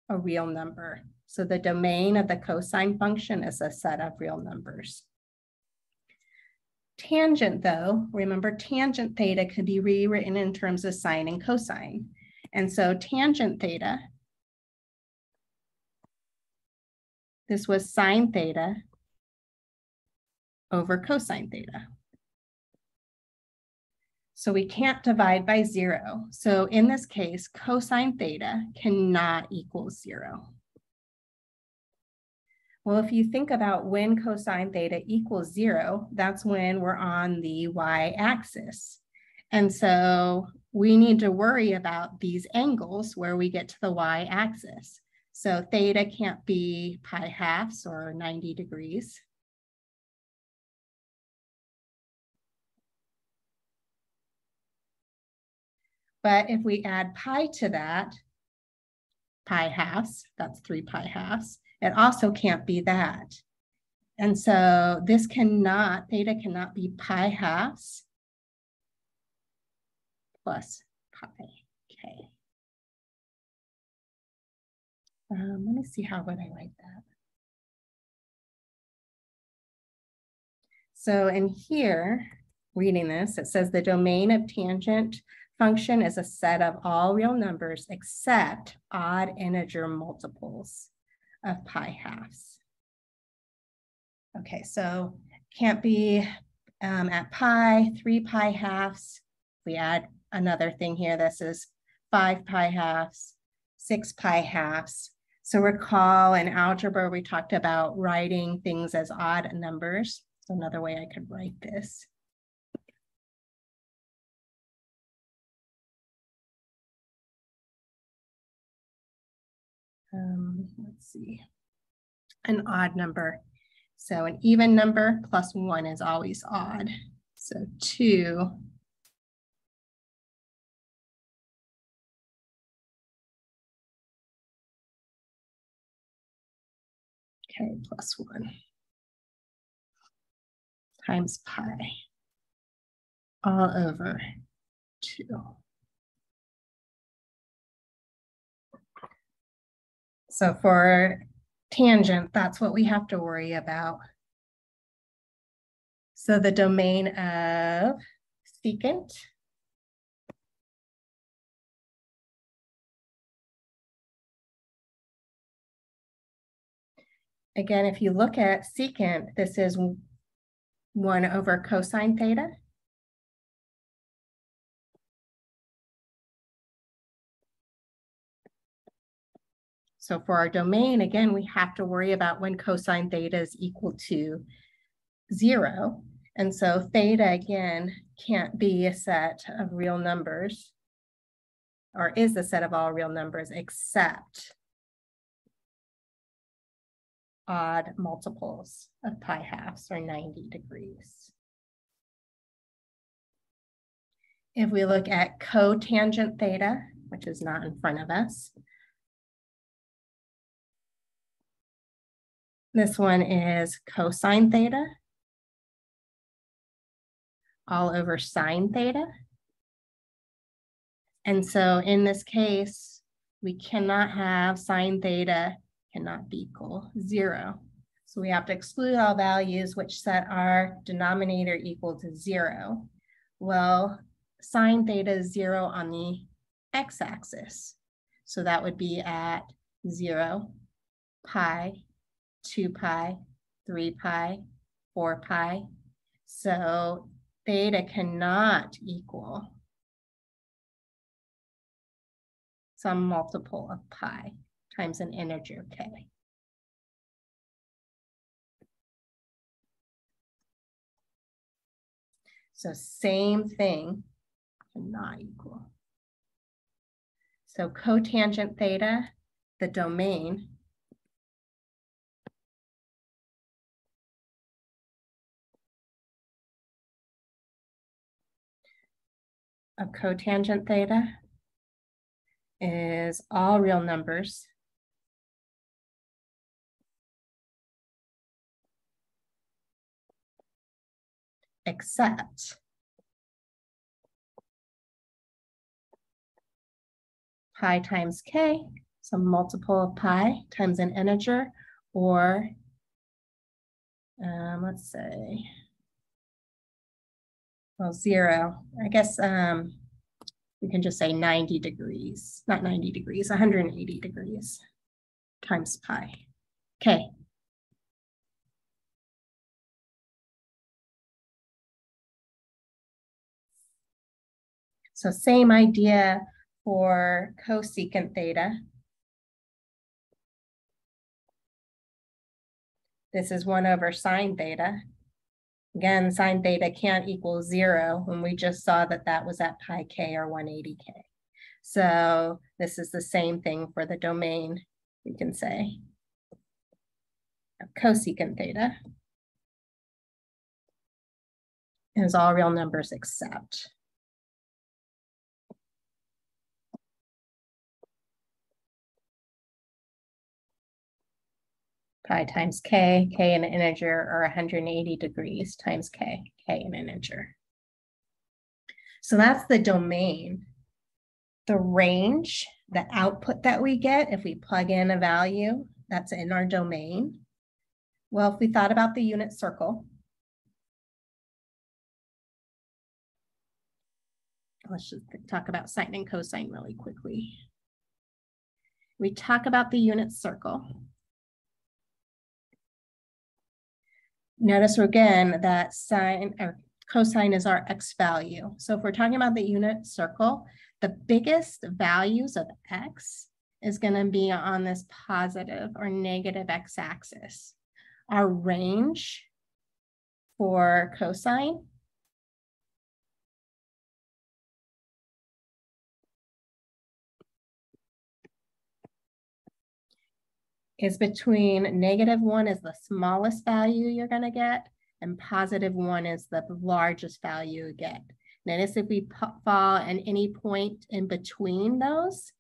a real number. So the domain of the cosine function is a set of real numbers. Tangent though, remember tangent theta could be rewritten in terms of sine and cosine. And so tangent theta, this was sine theta over cosine theta. So we can't divide by 0. So in this case, cosine theta cannot equal 0. Well, if you think about when cosine theta equals 0, that's when we're on the y-axis. And so we need to worry about these angles where we get to the y-axis. So theta can't be pi halves or 90 degrees. But if we add pi to that, pi halves, that's 3 pi halves, it also can't be that. And so this cannot, theta cannot be pi halves plus pi k. Let me see, how would I write that? So in here, reading this, it says the domain of tangent function is a set of all real numbers except odd integer multiples of pi halves. Okay, so can't be at pi, 3 pi halves. We add another thing here. This is 5 pi halves, 6 pi halves. So recall in algebra, we talked about writing things as odd numbers. So another way I could write this. Let's see, an odd number. So an even number plus 1 is always odd. So 2 k plus 1 times pi all over 2. So for tangent, that's what we have to worry about. So the domain of secant again, if you look at secant, this is 1 over cosine theta. So for our domain, again, we have to worry about when cosine theta is equal to 0. And so theta, again, can't be a set of real numbers, or is a set of all real numbers except odd multiples of pi halves or 90 degrees. If we look at cotangent theta, which is not in front of us, this one is cosine theta all over sine theta. And so in this case, we cannot have sine theta cannot be equal 0. So we have to exclude all values which set our denominator equal to 0. Well, sine theta is 0 on the x-axis. So that would be at 0, pi, 2 pi, 3 pi, 4 pi. So theta cannot equal some multiple of pi times an integer k. So same thing, cannot equal. So cotangent theta, the domain, of cotangent theta is all real numbers except pi times k, some multiple of pi times an integer, or let's say, well, 0. I guess we can just say 90 degrees, not 90 degrees, 180 degrees times pi. Okay. So same idea for cosecant theta. This is 1 over sine theta. Again, sine theta can't equal 0 when we just saw that that was at pi k or 180k. So this is the same thing for the domain, we can say, of cosecant theta. Is all real numbers except pi times k, k an integer, or 180 degrees times k, k an integer. So that's the domain. The range, the output that we get if we plug in a value that's in our domain. Well, if we thought about the unit circle, let's just talk about sine and cosine really quickly. We talk about the unit circle. Notice again that sine or cosine is our x value. So if we're talking about the unit circle, the biggest values of x is going to be on this positive or negative x-axis. Our range for cosine is between -1 is the smallest value you're going to get, and +1 is the largest value you get. Notice if we fall at any point in between those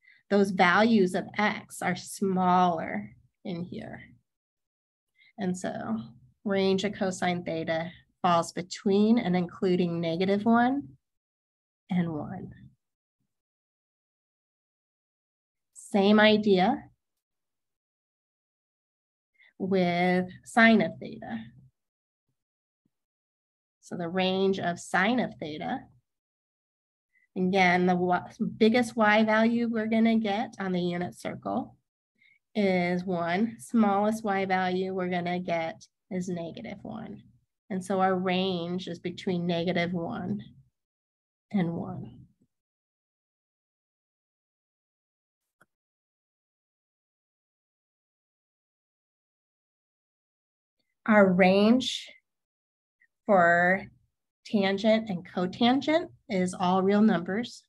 values of x are smaller in here. And so range of cosine theta falls between and including -1 and 1. Same idea with sine of theta. So the range of sine of theta, again, the biggest y value we're going to get on the unit circle is 1. Smallest y value we're going to get is -1. And so our range is between -1 and 1. Our range for tangent and cotangent is all real numbers.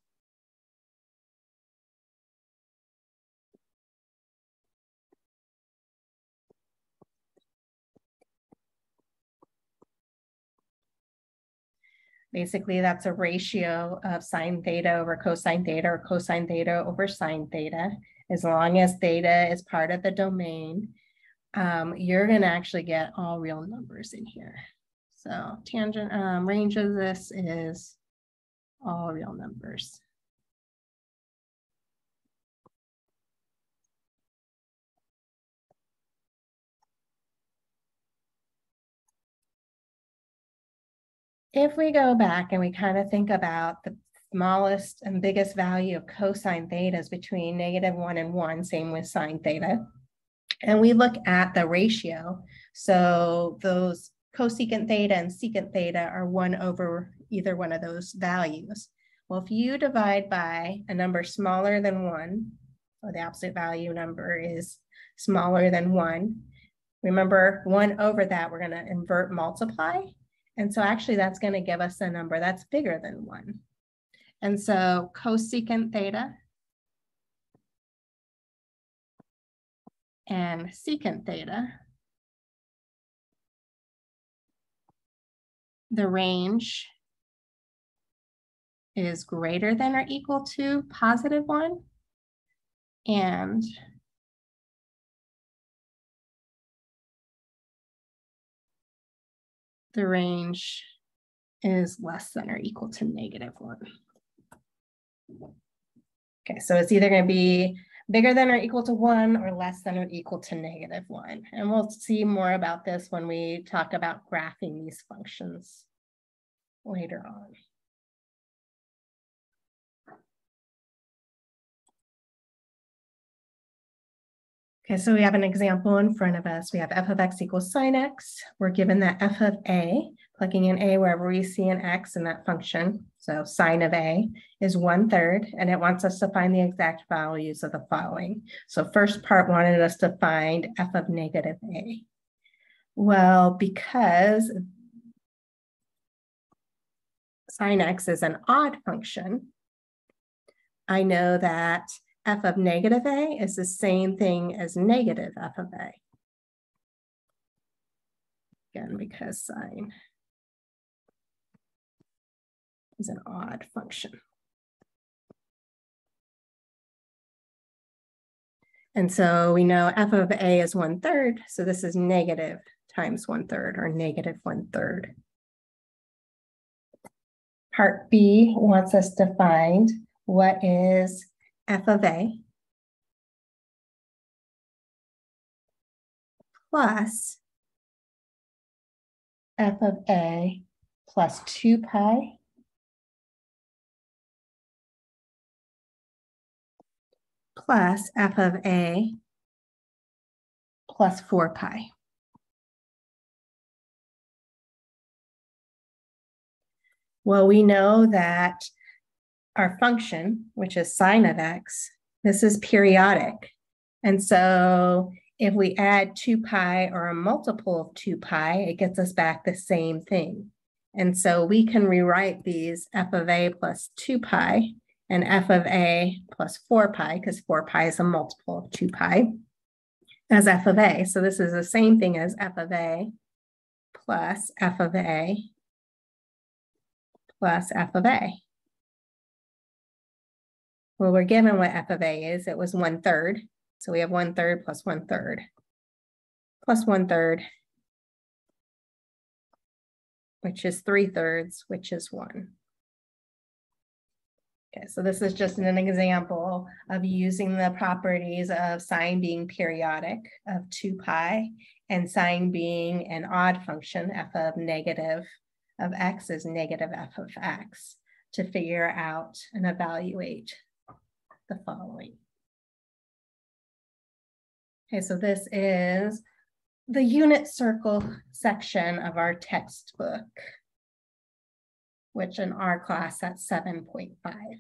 Basically, that's a ratio of sine theta over cosine theta or cosine theta over sine theta. As long as theta is part of the domain, you're going to actually get all real numbers in here. So tangent range of this is all real numbers. If we go back and we kind of think about the smallest and biggest value of cosine theta is between -1 and 1, same with sine theta. And we look at the ratio. So those cosecant theta and secant theta are 1 over either one of those values. Well, if you divide by a number smaller than 1, or the absolute value number is smaller than 1, remember 1 over that, we're going to invert multiply. And so actually that's going to give us a number that's bigger than 1. And so cosecant theta and secant theta, the range is greater than or equal to +1, and the range is less than or equal to -1. Okay, so it's either going to be bigger than or equal to 1 or less than or equal to -1. And we'll see more about this when we talk about graphing these functions later on. Okay, so we have an example in front of us. We have f of x equals sine x. We're given that f of a Plugging in a wherever we see an x in that function. So sine of a is 1/3, and it wants us to find the exact values of the following. So first part wanted us to find f of negative a. Well, because sine x is an odd function, I know that f of negative a is the same thing as negative f of a. Again, because sine is an odd function. And so we know f of a is 1/3, so this is negative times 1/3, or negative 1/3. Part B wants us to find what is f of a plus f of a plus 2 pi plus f of a plus 4 pi. Well, we know that our function, which is sine of x, this is periodic. And so if we add 2 pi or a multiple of 2 pi, it gets us back the same thing. And so we can rewrite these f of a plus 2 pi and f of a plus 4 pi, because 4 pi is a multiple of 2 pi, as f of a. So this is the same thing as f of a plus f of a plus f of a. Well, we're given what f of a is. It was 1/3. So we have 1/3 plus 1/3 plus 1/3, which is 3/3, which is 1. Okay, so this is just an example of using the properties of sine being periodic of 2 pi and sine being an odd function, f of negative of x is negative f of x, to figure out and evaluate the following. Okay, so this is the unit circle section of our textbook, which in our class, that's 7.5.